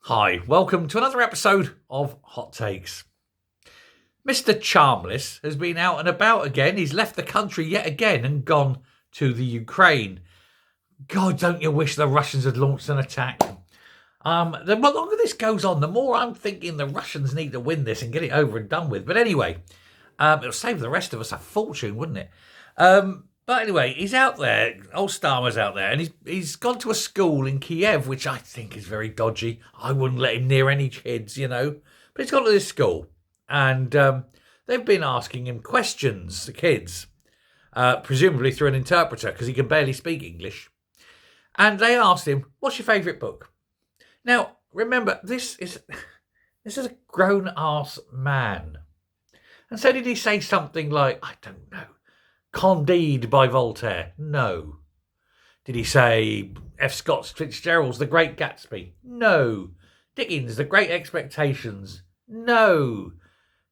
Hi, welcome to another episode of Hot Takes. Mr. Charmless has been out and about again. He's left the country yet again and gone to the Ukraine. God, don't you wish the Russians had launched an attack? The longer this goes on, the more I'm thinking the Russians need to win this and get it over and done with. But anyway, it'll save the rest of us a fortune, wouldn't it? But anyway, he's out there. Old Starmer's out there, and he's gone to a school in Kiev, which I think is very dodgy. I wouldn't let him near any kids, you know. But he's gone to this school, and they've been asking him questions, the kids, presumably through an interpreter, because he can barely speak English. And they asked him, "What's your favourite book?" Now, remember, this is a grown-ass man. And so did he say something like, I don't know, Candide by Voltaire? No. Did he say F. Scott Fitzgerald's The Great Gatsby? No. Dickens' The Great Expectations? No.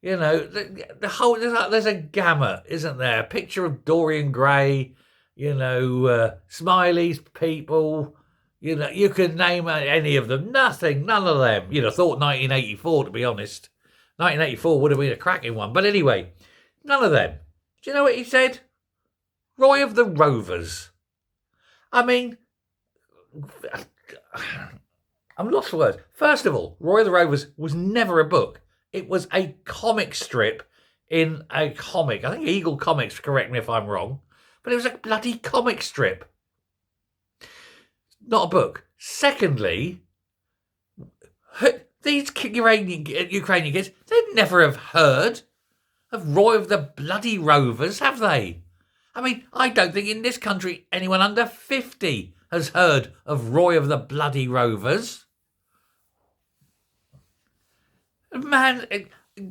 You know, the whole, there's a gamut, isn't there? A picture of Dorian Gray, you know, Smiley's People, you know, you could name any of them. Nothing, none of them. You'd have thought 1984, to be honest. 1984 would have been a cracking one. But anyway, none of them. Do you know what he said? Roy of the Rovers. I mean, I'm lost for words. First of all, Roy of the Rovers was never a book. It was a comic strip in a comic. I think Eagle Comics, correct me if I'm wrong. But it was a bloody comic strip. Not a book. Secondly, these Ukrainian kids, they'd never have heard of Roy of the bloody Rovers, have they? I mean, I don't think in this country anyone under 50 has heard of Roy of the bloody Rovers. Man,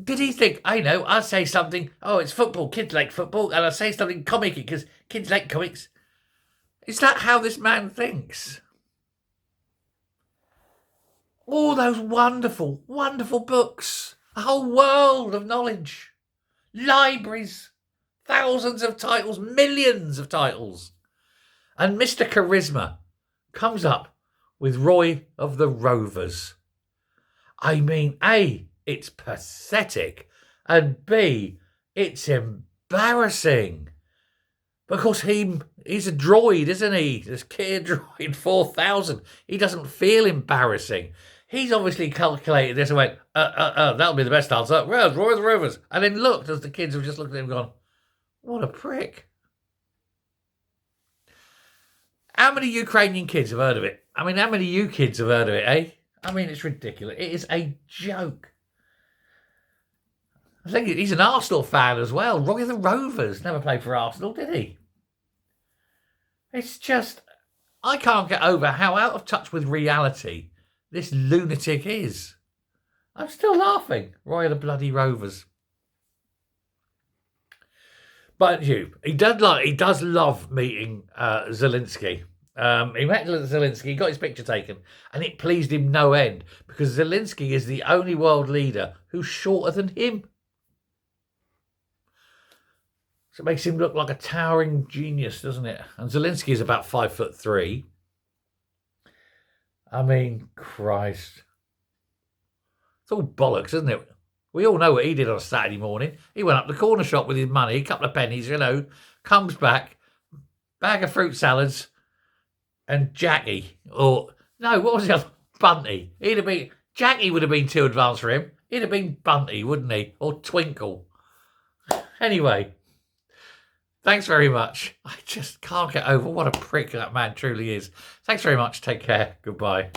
did he think, I know, I'll say something, oh, it's football, kids like football, and I'll say something comic because kids like comics. Is that how this man thinks? All those wonderful, wonderful books, a whole world of knowledge, libraries, thousands of titles, millions of titles. And Mr. Charisma comes up with Roy of the Rovers. I mean, A, it's pathetic, and B, it's embarrassing. Because he's a droid, isn't he? This kid droid 4000. He doesn't feel embarrassing. He's obviously calculated this and went, that'll be the best answer. Where's Roy of the Rovers? And then looked as the kids have just looked at him and gone, what a prick. How many Ukrainian kids have heard of it? I mean, how many of you kids have heard of it, eh? I mean, it's ridiculous. It is a joke. I think he's an Arsenal fan as well. Roy of the Rovers never played for Arsenal, did he? It's just, I can't get over how out of touch with reality this lunatic is. I'm still laughing. Roy of the bloody Rovers. But he does love meeting Zelensky. He met Zelensky, got his picture taken, and it pleased him no end because Zelensky is the only world leader who's shorter than him. So it makes him look like a towering genius, doesn't it? And Zelensky is about 5'3". I mean, Christ. It's all bollocks, isn't it? We all know what he did on a Saturday morning. He went up the corner shop with his money, a couple of pennies, you know, comes back, bag of fruit salads, and Jackie. Or, no, what was the other? Bunty. Jackie would have been too advanced for him. He'd have been Bunty, wouldn't he? Or Twinkle. Anyway, thanks very much. I just can't get over what a prick that man truly is. Thanks very much. Take care. Goodbye.